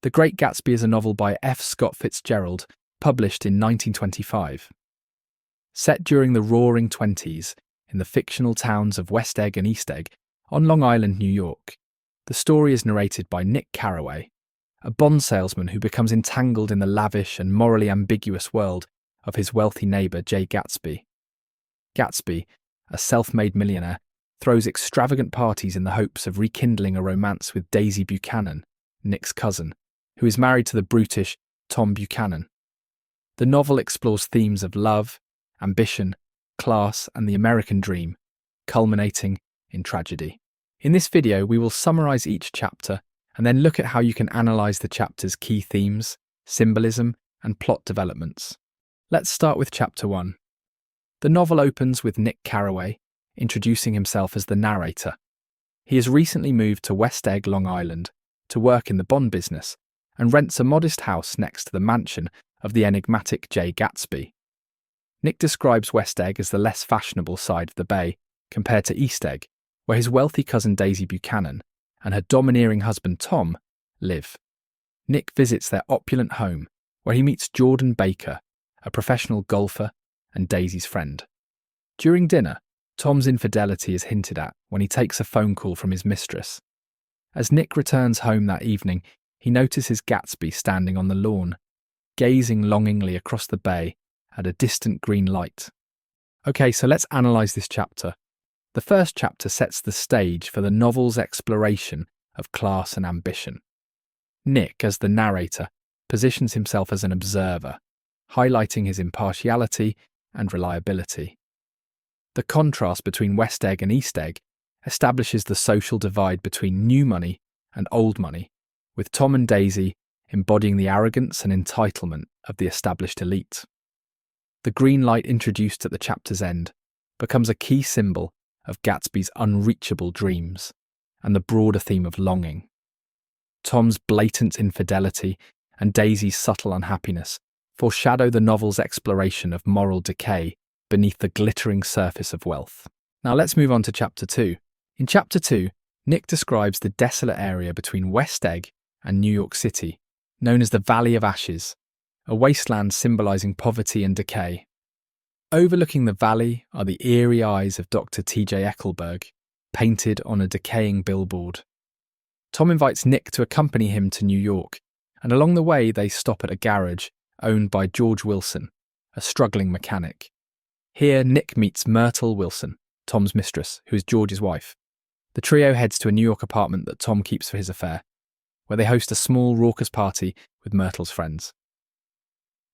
The Great Gatsby is a novel by F. Scott Fitzgerald, published in 1925. Set during the Roaring Twenties in the fictional towns of West Egg and East Egg on Long Island, New York, the story is narrated by Nick Carraway, a bond salesman who becomes entangled in the lavish and morally ambiguous world of his wealthy neighbour J. Gatsby. Gatsby, a self-made millionaire, throws extravagant parties in the hopes of rekindling a romance with Daisy Buchanan, Nick's cousin, who is married to the brutish Tom Buchanan. The novel explores themes of love, ambition, class, and the American dream, culminating in tragedy. In this video, we will summarise each chapter and then look at how you can analyse the chapter's key themes, symbolism, and plot developments. Let's start with Chapter 1. The novel opens with Nick Carraway introducing himself as the narrator. He has recently moved to West Egg, Long Island, to work in the bond business and rents a modest house next to the mansion of the enigmatic J. Gatsby. Nick describes West Egg as the less fashionable side of the bay compared to East Egg, where his wealthy cousin Daisy Buchanan and her domineering husband Tom live. Nick visits their opulent home, where he meets Jordan Baker, a professional golfer and Daisy's friend. During dinner, Tom's infidelity is hinted at when he takes a phone call from his mistress. As Nick returns home that evening, he notices Gatsby standing on the lawn, gazing longingly across the bay at a distant green light. Okay, so let's analyse this chapter. The first chapter sets the stage for the novel's exploration of class and ambition. Nick, as the narrator, positions himself as an observer, highlighting his impartiality and reliability. The contrast between West Egg and East Egg establishes the social divide between new money and old money, with Tom and Daisy embodying the arrogance and entitlement of the established elite. The green light introduced at the chapter's end becomes a key symbol of Gatsby's unreachable dreams and the broader theme of longing. Tom's blatant infidelity and Daisy's subtle unhappiness foreshadow the novel's exploration of moral decay beneath the glittering surface of wealth. Now let's move on to Chapter 2. In Chapter 2, Nick describes the desolate area between West Egg and New York City, known as the Valley of Ashes, a wasteland symbolising poverty and decay. Overlooking the valley are the eerie eyes of Dr. T.J. Eckelberg, painted on a decaying billboard. Tom invites Nick to accompany him to New York, and along the way they stop at a garage owned by George Wilson, a struggling mechanic. Here, Nick meets Myrtle Wilson, Tom's mistress, who is George's wife. The trio heads to a New York apartment that Tom keeps for his affair, where they host a small, raucous party with Myrtle's friends.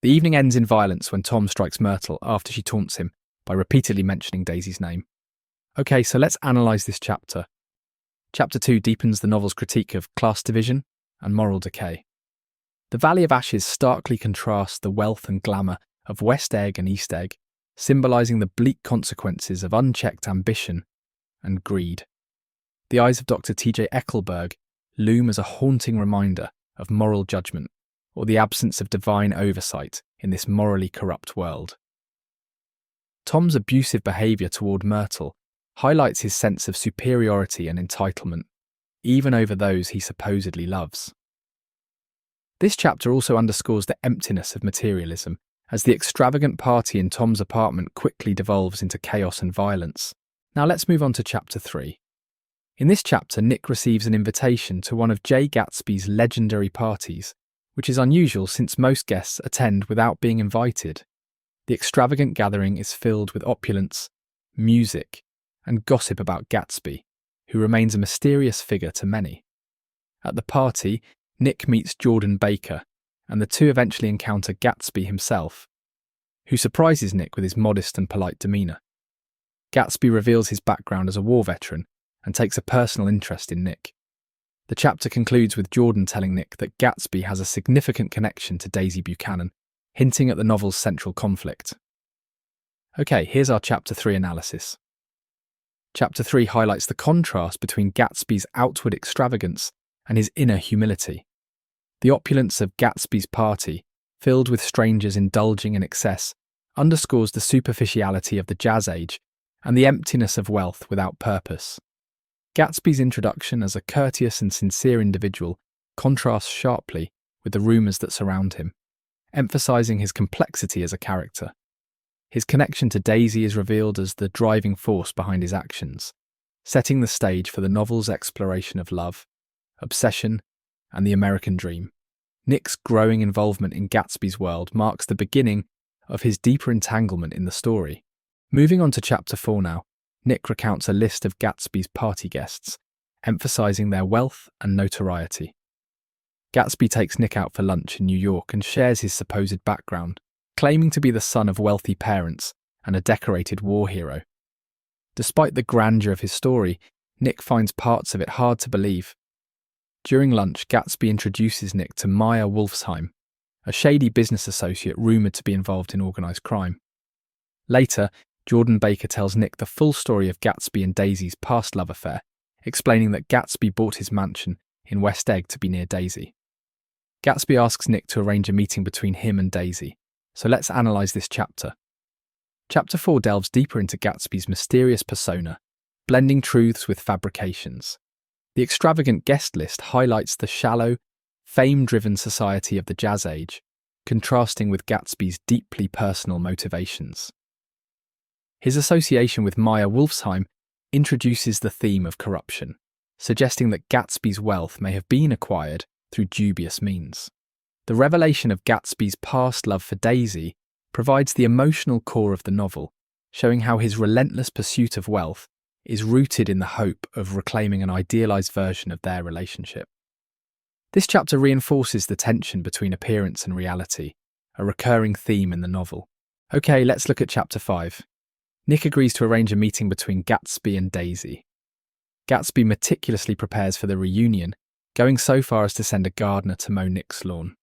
The evening ends in violence when Tom strikes Myrtle after she taunts him by repeatedly mentioning Daisy's name. Okay, so let's analyse this chapter. Chapter 2 deepens the novel's critique of class division and moral decay. The Valley of Ashes starkly contrasts the wealth and glamour of West Egg and East Egg, symbolising the bleak consequences of unchecked ambition and greed. The eyes of Dr. T.J. Eckelberg loom as a haunting reminder of moral judgment or the absence of divine oversight in this morally corrupt world. Tom's abusive behaviour toward Myrtle highlights his sense of superiority and entitlement, even over those he supposedly loves. This chapter also underscores the emptiness of materialism, as the extravagant party in Tom's apartment quickly devolves into chaos and violence. Now let's move on to Chapter 3. In this chapter, Nick receives an invitation to one of J. Gatsby's legendary parties, which is unusual since most guests attend without being invited. The extravagant gathering is filled with opulence, music, and gossip about Gatsby, who remains a mysterious figure to many. At the party, Nick meets Jordan Baker, and the two eventually encounter Gatsby himself, who surprises Nick with his modest and polite demeanour. Gatsby reveals his background as a war veteran and takes a personal interest in Nick. The chapter concludes with Jordan telling Nick that Gatsby has a significant connection to Daisy Buchanan, hinting at the novel's central conflict. Okay, here's our Chapter 3 analysis. Chapter 3 highlights the contrast between Gatsby's outward extravagance and his inner humility. The opulence of Gatsby's party, filled with strangers indulging in excess, underscores the superficiality of the Jazz Age and the emptiness of wealth without purpose. Gatsby's introduction as a courteous and sincere individual contrasts sharply with the rumours that surround him, emphasising his complexity as a character. His connection to Daisy is revealed as the driving force behind his actions, setting the stage for the novel's exploration of love, obsession, and the American dream. Nick's growing involvement in Gatsby's world marks the beginning of his deeper entanglement in the story. Moving on to Chapter 4 now, Nick recounts a list of Gatsby's party guests, emphasising their wealth and notoriety. Gatsby takes Nick out for lunch in New York and shares his supposed background, claiming to be the son of wealthy parents and a decorated war hero. Despite the grandeur of his story, Nick finds parts of it hard to believe. During lunch, Gatsby introduces Nick to Maya Wolfsheim, a shady business associate rumoured to be involved in organised crime. Later, Jordan Baker tells Nick the full story of Gatsby and Daisy's past love affair, explaining that Gatsby bought his mansion in West Egg to be near Daisy. Gatsby asks Nick to arrange a meeting between him and Daisy, so let's analyse this chapter. Chapter 4 delves deeper into Gatsby's mysterious persona, blending truths with fabrications. The extravagant guest list highlights the shallow, fame-driven society of the Jazz Age, contrasting with Gatsby's deeply personal motivations. His association with Maya Wolfsheim introduces the theme of corruption, suggesting that Gatsby's wealth may have been acquired through dubious means. The revelation of Gatsby's past love for Daisy provides the emotional core of the novel, showing how his relentless pursuit of wealth is rooted in the hope of reclaiming an idealised version of their relationship. This chapter reinforces the tension between appearance and reality, a recurring theme in the novel. Okay, let's look at Chapter 5. Nick agrees to arrange a meeting between Gatsby and Daisy. Gatsby meticulously prepares for the reunion, going so far as to send a gardener to mow Nick's lawn.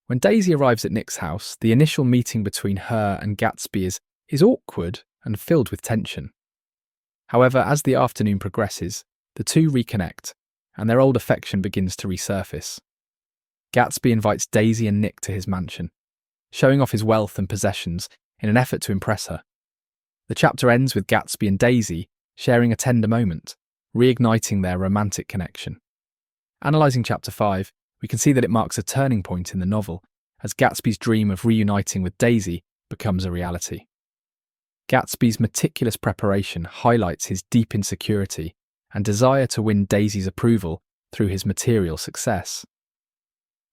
When Daisy arrives at Nick's house, the initial meeting between her and Gatsby is awkward and filled with tension. However, as the afternoon progresses, the two reconnect, and their old affection begins to resurface. Gatsby invites Daisy and Nick to his mansion, showing off his wealth and possessions in an effort to impress her. The chapter ends with Gatsby and Daisy sharing a tender moment, reigniting their romantic connection. Analysing Chapter 5, we can see that it marks a turning point in the novel, as Gatsby's dream of reuniting with Daisy becomes a reality. Gatsby's meticulous preparation highlights his deep insecurity and desire to win Daisy's approval through his material success.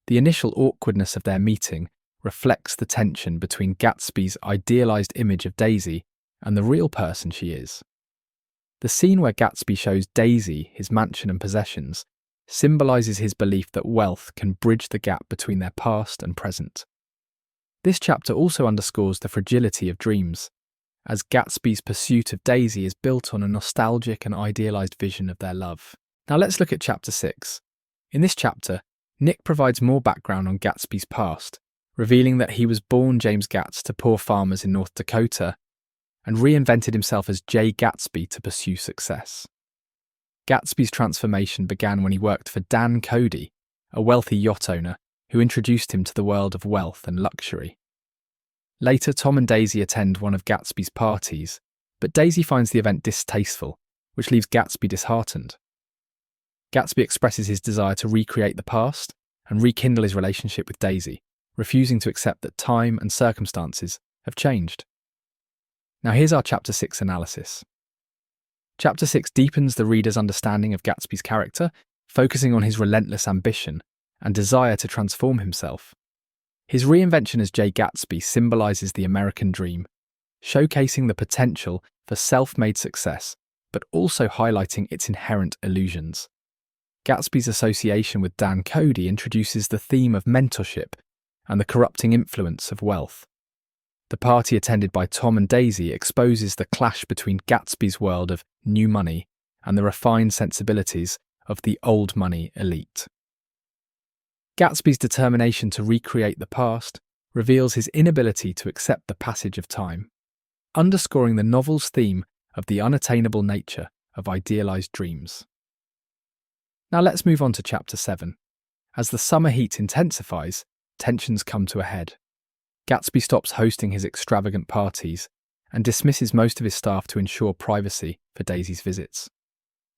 The initial awkwardness of their meeting reflects the tension between Gatsby's idealised image of Daisy and the real person she is. The scene where Gatsby shows Daisy his mansion and possessions symbolises his belief that wealth can bridge the gap between their past and present. This chapter also underscores the fragility of dreams, as Gatsby's pursuit of Daisy is built on a nostalgic and idealised vision of their love. Now let's look at Chapter 6. In this chapter, Nick provides more background on Gatsby's past, revealing that he was born James Gatz to poor farmers in North Dakota and reinvented himself as J. Gatsby to pursue success. Gatsby's transformation began when he worked for Dan Cody, a wealthy yacht owner who introduced him to the world of wealth and luxury. Later, Tom and Daisy attend one of Gatsby's parties, but Daisy finds the event distasteful, which leaves Gatsby disheartened. Gatsby expresses his desire to recreate the past and rekindle his relationship with Daisy, refusing to accept that time and circumstances have changed. Now here's our Chapter 6 analysis. Chapter 6 deepens the reader's understanding of Gatsby's character, focusing on his relentless ambition and desire to transform himself. His reinvention as J. Gatsby symbolises the American dream, showcasing the potential for self-made success, but also highlighting its inherent illusions. Gatsby's association with Dan Cody introduces the theme of mentorship and the corrupting influence of wealth. The party attended by Tom and Daisy exposes the clash between Gatsby's world of new money and the refined sensibilities of the old money elite. Gatsby's determination to recreate the past reveals his inability to accept the passage of time, underscoring the novel's theme of the unattainable nature of idealised dreams. Now let's move on to Chapter 7. As the summer heat intensifies, tensions come to a head. Gatsby stops hosting his extravagant parties and dismisses most of his staff to ensure privacy for Daisy's visits.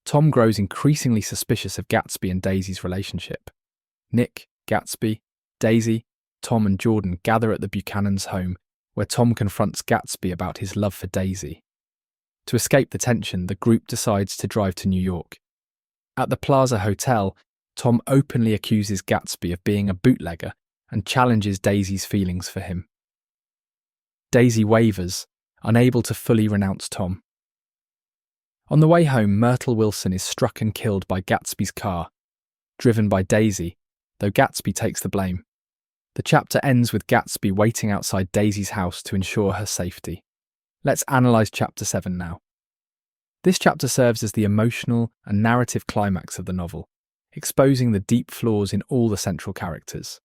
Tom grows increasingly suspicious of Gatsby and Daisy's relationship. Nick, Gatsby, Daisy, Tom and Jordan gather at the Buchanan's home, where Tom confronts Gatsby about his love for Daisy. To escape the tension, the group decides to drive to New York. At the Plaza Hotel, Tom openly accuses Gatsby of being a bootlegger and challenges Daisy's feelings for him. Daisy wavers, unable to fully renounce Tom. On the way home, Myrtle Wilson is struck and killed by Gatsby's car, driven by Daisy, though Gatsby takes the blame. The chapter ends with Gatsby waiting outside Daisy's house to ensure her safety. Let's analyse Chapter 7 now. This chapter serves as the emotional and narrative climax of the novel, exposing the deep flaws in all the central characters.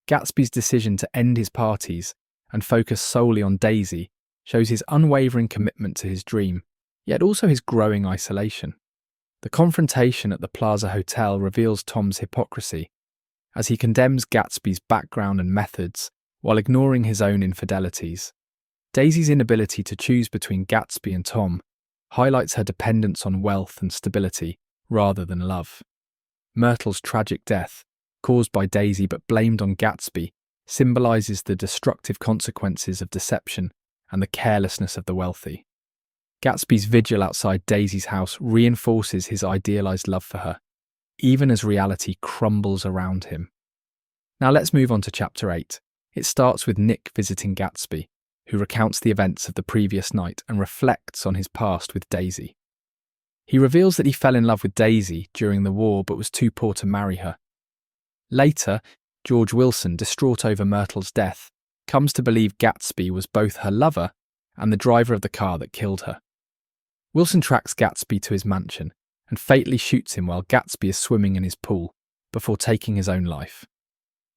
Gatsby's decision to end his parties and focus solely on Daisy shows his unwavering commitment to his dream, yet also his growing isolation. The confrontation at the Plaza Hotel reveals Tom's hypocrisy, as he condemns Gatsby's background and methods while ignoring his own infidelities. Daisy's inability to choose between Gatsby and Tom highlights her dependence on wealth and stability rather than love. Myrtle's tragic death, caused by Daisy but blamed on Gatsby, symbolises the destructive consequences of deception and the carelessness of the wealthy. Gatsby's vigil outside Daisy's house reinforces his idealised love for her, even as reality crumbles around him. Now let's move on to Chapter 8. It starts with Nick visiting Gatsby, who recounts the events of the previous night and reflects on his past with Daisy. He reveals that he fell in love with Daisy during the war but was too poor to marry her. Later, George Wilson, distraught over Myrtle's death, comes to believe Gatsby was both her lover and the driver of the car that killed her. Wilson tracks Gatsby to his mansion and fatally shoots him while Gatsby is swimming in his pool before taking his own life.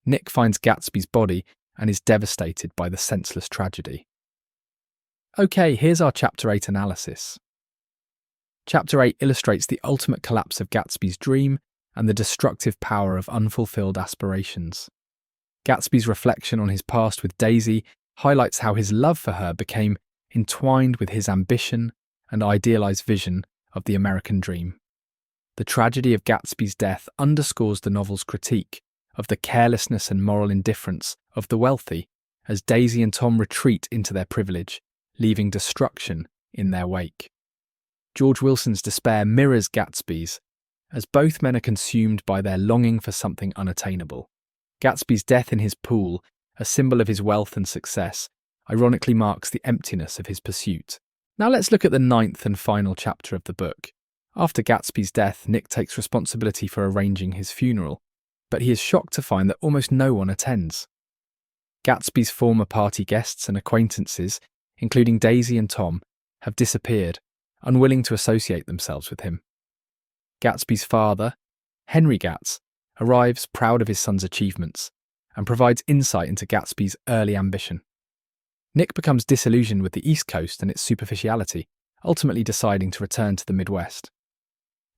Nick finds Gatsby's body and is devastated by the senseless tragedy. Okay, here's our Chapter 8 analysis. Chapter 8 illustrates the ultimate collapse of Gatsby's dream and the destructive power of unfulfilled aspirations. Gatsby's reflection on his past with Daisy highlights how his love for her became entwined with his ambition and idealised vision of the American dream. The tragedy of Gatsby's death underscores the novel's critique of the carelessness and moral indifference of the wealthy as Daisy and Tom retreat into their privilege, leaving destruction in their wake. George Wilson's despair mirrors Gatsby's, as both men are consumed by their longing for something unattainable. Gatsby's death in his pool, a symbol of his wealth and success, ironically marks the emptiness of his pursuit. Now let's look at the 9th and final chapter of the book. After Gatsby's death, Nick takes responsibility for arranging his funeral, but he is shocked to find that almost no one attends. Gatsby's former party guests and acquaintances, including Daisy and Tom, have disappeared, unwilling to associate themselves with him. Gatsby's father, Henry Gatz, arrives proud of his son's achievements and provides insight into Gatsby's early ambition. Nick becomes disillusioned with the East Coast and its superficiality, ultimately deciding to return to the Midwest.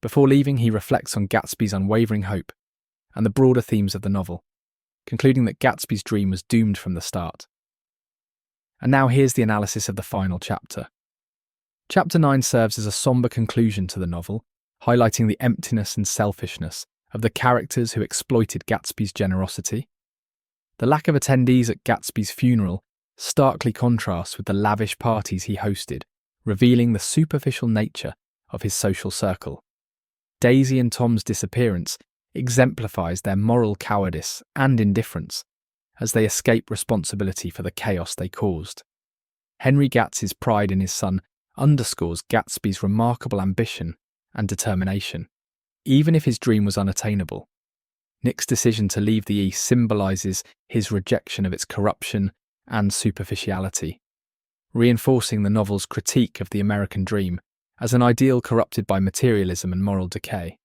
Before leaving, he reflects on Gatsby's unwavering hope and the broader themes of the novel, concluding that Gatsby's dream was doomed from the start. And now here's the analysis of the final chapter. Chapter 9 serves as a sombre conclusion to the novel, highlighting the emptiness and selfishness of the characters who exploited Gatsby's generosity. The lack of attendees at Gatsby's funeral starkly contrasts with the lavish parties he hosted, revealing the superficial nature of his social circle. Daisy and Tom's disappearance exemplifies their moral cowardice and indifference as they escape responsibility for the chaos they caused. Henry Gatz's pride in his son underscores Gatsby's remarkable ambition and determination, even if his dream was unattainable. Nick's decision to leave the East symbolises his rejection of its corruption and superficiality, reinforcing the novel's critique of the American dream as an ideal corrupted by materialism and moral decay.